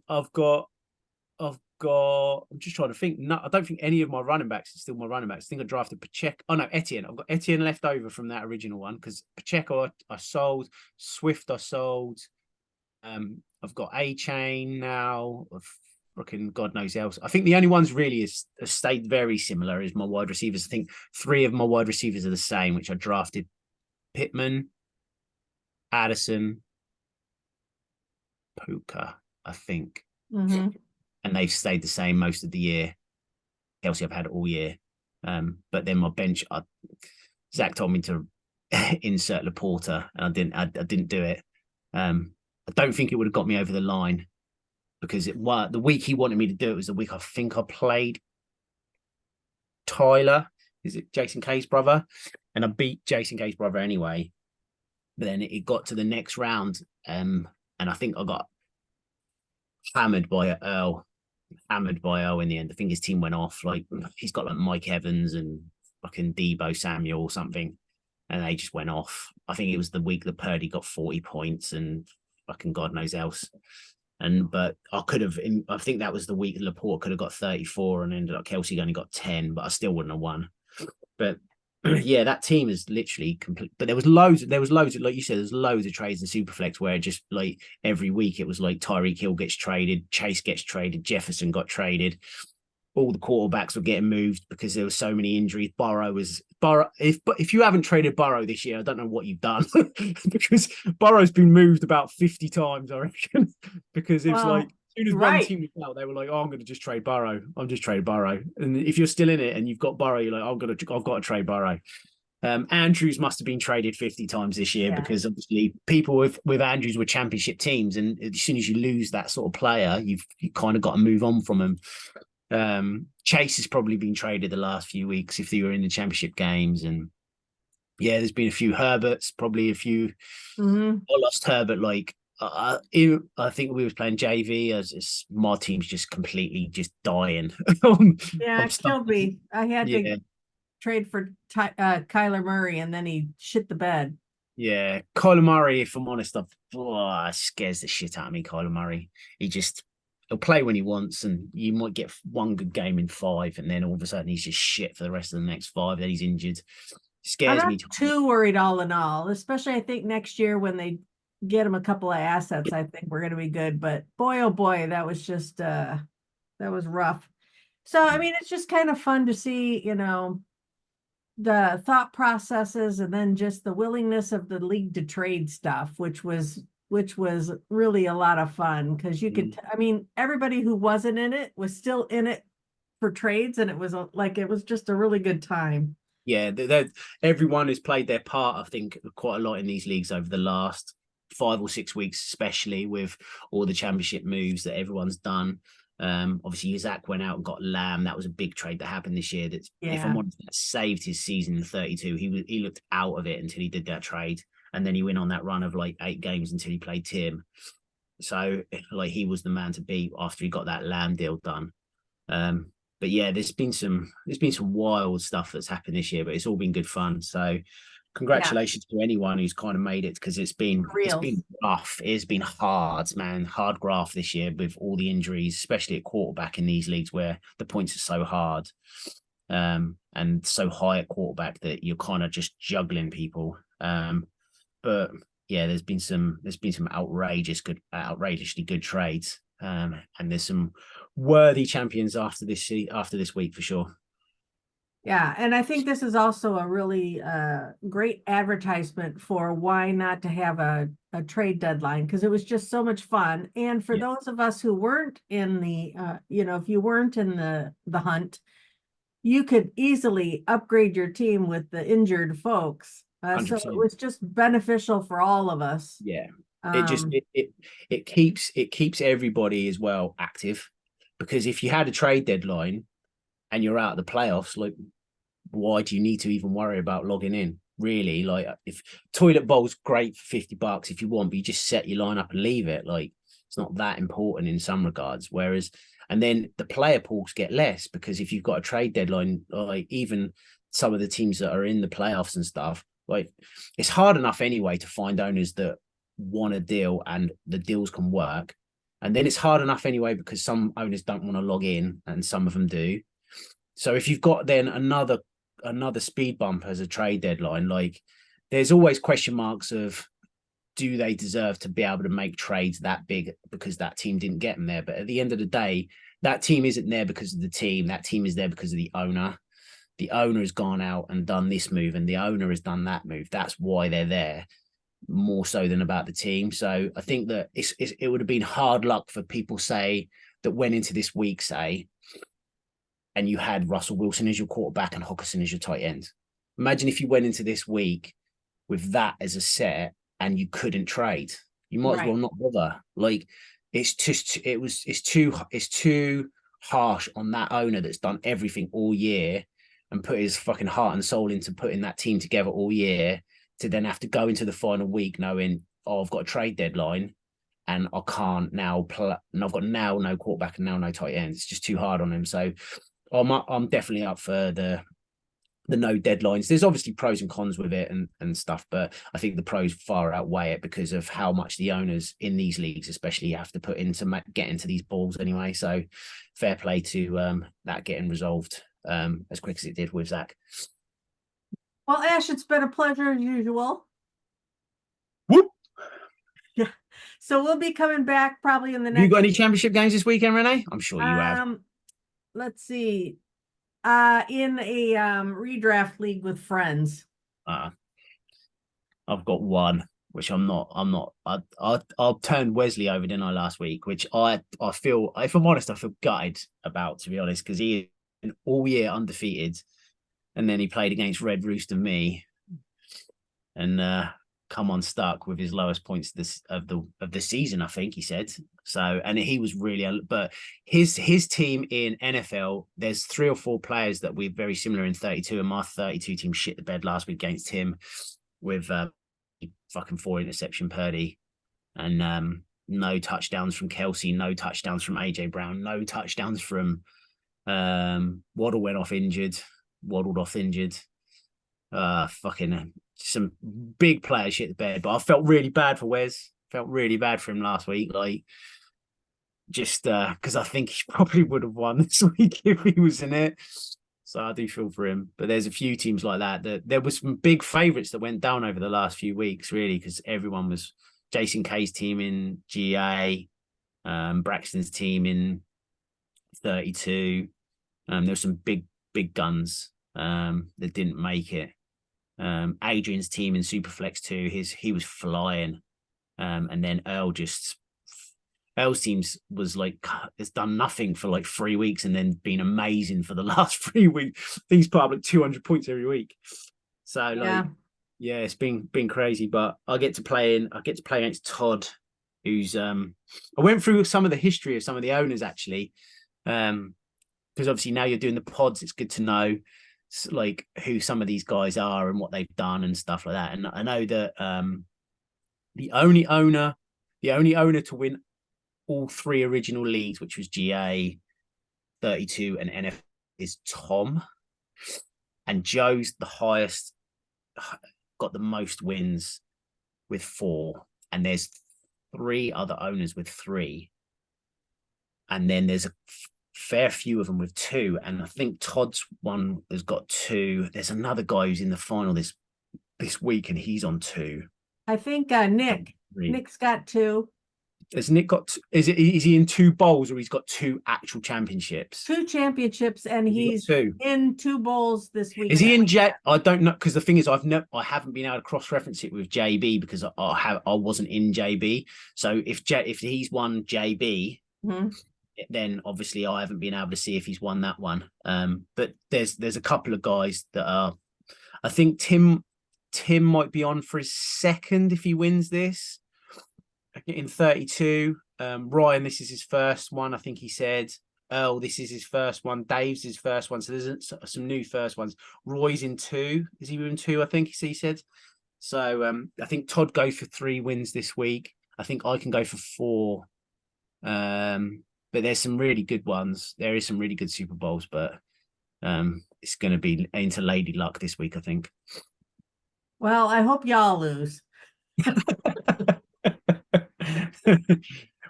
just trying to think. No, I don't think any of my running backs are still my running backs. I think I drafted Pacheco. Oh no, Etienne. I've got Etienne left over from that original one because Pacheco I sold, Swift I sold. I've got A-Chain now. Fucking God knows else. I think the only ones really have stayed very similar is my wide receivers. I think 3 of my wide receivers are the same, which I drafted Pittman, Addison, Puka, I think. Mm-hmm. And they've stayed the same most of the year. Kelsey I've had all year. But then my bench, Zach told me to insert Laporta, and I didn't do it. I don't think it would have got me over the line, because the week he wanted me to do it was the week I think I played Tyler. Is it Jason Kay's brother? And I beat Jason Kay's brother anyway. But then it got to the next round, and I think I got hammered by Earl in the end. I think his team went off. Like, he's got like Mike Evans and fucking Debo Samuel or something, and they just went off. I think it was the week that Purdy got 40 points and fucking God knows else. But I think that was the week Laporte could have got 34 and ended up Kelsey only got 10, but I still wouldn't have won. But yeah, that team is literally complete. But there was loads of, like you said, there's loads of trades in Superflex where just like every week it was like Tyreek Hill gets traded, Chase gets traded, Jefferson got traded. All the quarterbacks were getting moved because there were so many injuries. Burrow. If you haven't traded Burrow this year, I don't know what you've done, because Burrow's been moved about 50 times, I reckon. Because it's like, as soon as one team was out, they were like, "Oh, I'm going to just trade Burrow. I'm just trading Burrow." And if you're still in it and you've got Burrow, you're like, "I've got to trade Burrow." Andrews must have been traded 50 times this year, because obviously people with Andrews were championship teams, and as soon as you lose that sort of player, you kind of got to move on from them. Chase has probably been traded the last few weeks if they were in the championship games, and yeah, there's been a few Herberts, probably a few. I lost Herbert I think we was playing JV as my team's just completely just dying. Yeah, it killed me. I had to trade for Kyler Murray, and then he shit the bed. Yeah, Kyler Murray, if I'm honest, scares the shit out of me. Kyler Murray, he'll play when he wants, and you might get one good game in 5, and then all of a sudden he's just shit for the rest of the next 5. Then he's injured. Scares me. I'm not too worried all in all, especially I think next year when they get him a couple of assets, I think we're going to be good. But boy, oh boy, that was just That was rough. So, I mean, it's just kind of fun to see, the thought processes and then just the willingness of the league to trade stuff, which was really a lot of fun because you could, I mean, everybody who wasn't in it was still in it for trades, and it was like it was just a really good time. Yeah, everyone has played their part, I think, quite a lot in these leagues over the last 5 or 6 weeks, especially with all the championship moves that everyone's done. Obviously, Isaac went out and got Lamb. That was a big trade that happened this year. That's, if I'm Yeah. honest, that saved his season in 32. He looked out of it until he did that trade, and then he went on that run of like 8 games until he played Tim. So, like, he was the man to beat after he got that Lamb deal done. But yeah, there's been some wild stuff that's happened this year, but it's all been good fun. So Yeah. congratulations to anyone who's kind of made it, because it's been For it's reals. been rough. It's been hard, man. Hard graft this year with all the injuries, especially at quarterback in these leagues where the points are so hard. And so high at quarterback that you're kind of just juggling people. But yeah, there's been some outrageously good trades. And there's some worthy champions after this week for sure. Yeah, and I think this is also a really great advertisement for why not to have a trade deadline, because it was just so much fun. And for Yeah, those of us who weren't in if you weren't in the hunt, you could easily upgrade your team with the injured folks. So it 100%. was just beneficial for all of us. Yeah, it just Um, it keeps everybody as well active, because if you had a trade deadline and you're out of the playoffs, like, why do you need to even worry about logging in? Really, like, if toilet bowl's great for $50 if you want, but you just set your line up and leave it. Like, it's not that important in some regards. Whereas, and then the player pools get less, because if you've got a trade deadline, like, even some of the teams that are in the playoffs and stuff, like, it's hard enough anyway to find owners that want a deal and the deals can work. And then it's hard enough anyway because some owners don't want to log in and some of them do. So if you've got then another speed bump as a trade deadline, like, there's always question marks of, do they deserve to be able to make trades that big because that team didn't get them there? But at the end of the day, that team isn't there because of the team. That team is there because of the owner. The owner has gone out and done this move, and the owner has done that move. That's why they're there, more so than about the team. So I think that it would have been hard luck for people, say, that went into this week, say, and you had Russell Wilson as your quarterback and Hockenson as your tight end. Imagine if you went into this week with that as a set and you couldn't trade. You might as well right. not bother. Like, it's too harsh on that owner that's done everything all year and put his fucking heart and soul into putting that team together all year, to then have to go into the final week knowing, oh, I've got a trade deadline and I can't now play, and I've got now no quarterback and now no tight end. It's just too hard on him. So I'm definitely up for the no deadlines. There's obviously pros and cons with it and stuff, but I think the pros far outweigh it because of how much the owners in these leagues, especially, have to put into get into these balls anyway. So fair play to that getting resolved as quick as it did with Zach. Well, Ash, it's been a pleasure as usual. Whoop. Yeah. So we'll be coming back probably in the Have you got next any championship games this weekend, Rene? I'm sure you have. um let's see. In a redraft league with friends. Uh, I've got one, which I'm not. I turned Wesley over, didn't I, last week? Which I feel, if I'm honest, I feel gutted about, to be honest, because he all year undefeated, and then he played against Red Roost and me, and come unstuck with his lowest points of the season, I think he said. So, and he was really, but his team in NFL, there's 3 or 4 players that we're very similar in 32, and my 32 team shit the bed last week against him with fucking 4 interception Purdy, and no touchdowns from Kelsey, no touchdowns from AJ Brown, no touchdowns from Waddle waddled off injured. Fucking some big players shit the bed, but I felt really bad for Wes. Felt really bad for him last week. Like, just because I think he probably would have won this week if he was in it. So I do feel for him. But there's a few teams like that there was some big favourites that went down over the last few weeks, really, because everyone was Jason Kay's team in GA, Braxton's team in 32. There were some big guns that didn't make it. Adrian's team in Superflex 2, he was flying. And then Earl's teams was like, has done nothing for like 3 weeks and then been amazing for the last 3 weeks. Things put up like 200 points every week. So like, yeah, it's been crazy. But I get to play against Todd, who's I went through some of the history of some of the owners actually. Because obviously now you're doing the pods, it's good to know like who some of these guys are and what they've done and stuff like that. And I know that the only owner to win all 3 original leagues, which was GA, 32, and NF, is Tom. And Joe's the highest, got the most wins with 4. And there's 3 other owners with 3. And then there's a fair few of them with 2. And I think Todd's one has got 2. There's another guy who's in the final this week, and he's on 2. I think Nick's got 2. Has Nick got? Is he in 2 bowls, or he's got 2 actual championships? 2 championships, and he's 2 in 2 bowls this week. Is he in J? I don't know, because the thing is, I haven't been able to cross reference it with JB because I wasn't in JB. So if he's won JB, then obviously I haven't been able to see if he's won that one. But there's a couple of guys that are. I think Tim might be on for his second if he wins this. In 32, Ryan, this is his first one. I think he said. Earl, this is his first one. Dave's his first one. So there's some new first ones. Roy's in 2. Is he in 2? I think he said. So I think Todd goes for 3 wins this week. I think I can go for 4. But there's some really good ones. There is some really good Super Bowls, but it's going to be into Lady Luck this week, I think. Well, I hope y'all lose.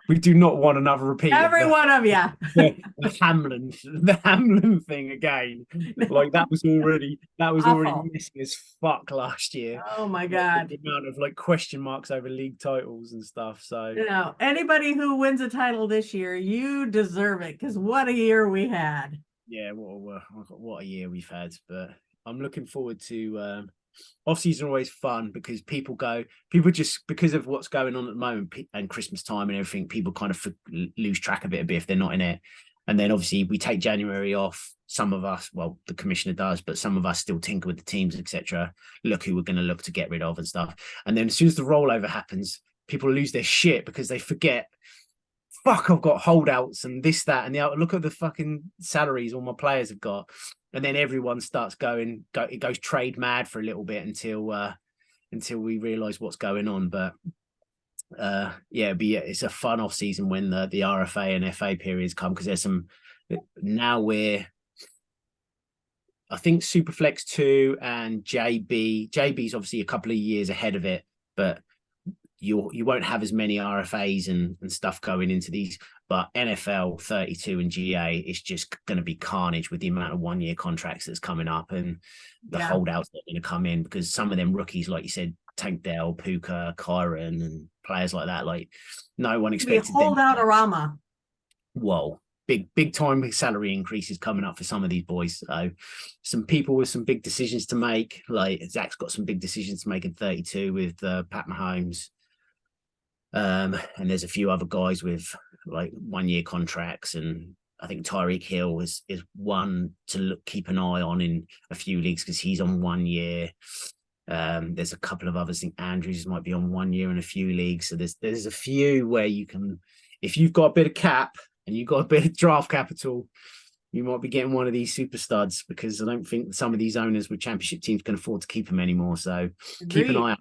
We do not want another repeat. Every one of you. The Hamlin thing again. Like that was already missing as fuck last year. Oh my God. The amount of like question marks over league titles and stuff. So anybody who wins a title this year, you deserve it, because what a year we had. Yeah, what a year we've had. But I'm looking forward to off season. Always fun because people just, because of what's going on at the moment and Christmas time and everything, people kind of lose track of it a bit if they're not in it. And then obviously we take January off. Some of us, well, the commissioner does, but some of us still tinker with the teams, etc. Look who we're going to look to get rid of and stuff. And then as soon as the rollover happens, people lose their shit because they forget, fuck, I've got holdouts and this, that, and the other. Look at the fucking salaries all my players have got. And then everyone starts it goes trade mad for a little bit until we realize what's going on. But it's a fun off season when the RFA and FA periods come, because there's some now I think Superflex 2 and JB's obviously a couple of years ahead of it, but you won't have as many RFAs and stuff going into these. But NFL 32 and GA is just going to be carnage with the amount of 1-year contracts that's coming up and the holdouts that are going to come in, because some of them rookies, like you said, Tank Dell, Puka, Kyron, and players like that, like no one expected them. Holdout-orama. Whoa. Big time salary increases coming up for some of these boys. So some people with some big decisions to make, like Zach's got some big decisions to make in 32 with Pat Mahomes. And there's a few other guys with like 1-year contracts, and I think Tyreek Hill is one to keep an eye on in a few leagues because he's on 1 year. There's a couple of others. I think Andrews might be on 1 year in a few leagues. So there's a few where you can, if you've got a bit of cap and you've got a bit of draft capital, you might be getting one of these super studs, because I don't think some of these owners with championship teams can afford to keep them anymore. So keep an eye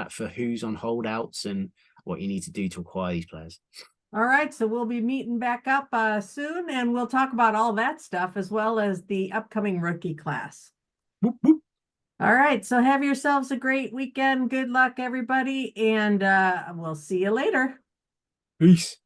out for who's on holdouts and what you need to do to acquire these players. All right, so we'll be meeting back up soon, and we'll talk about all that stuff as well as the upcoming rookie class. Whoop, whoop. All right, so have yourselves a great weekend. Good luck, everybody, and we'll see you later. Peace.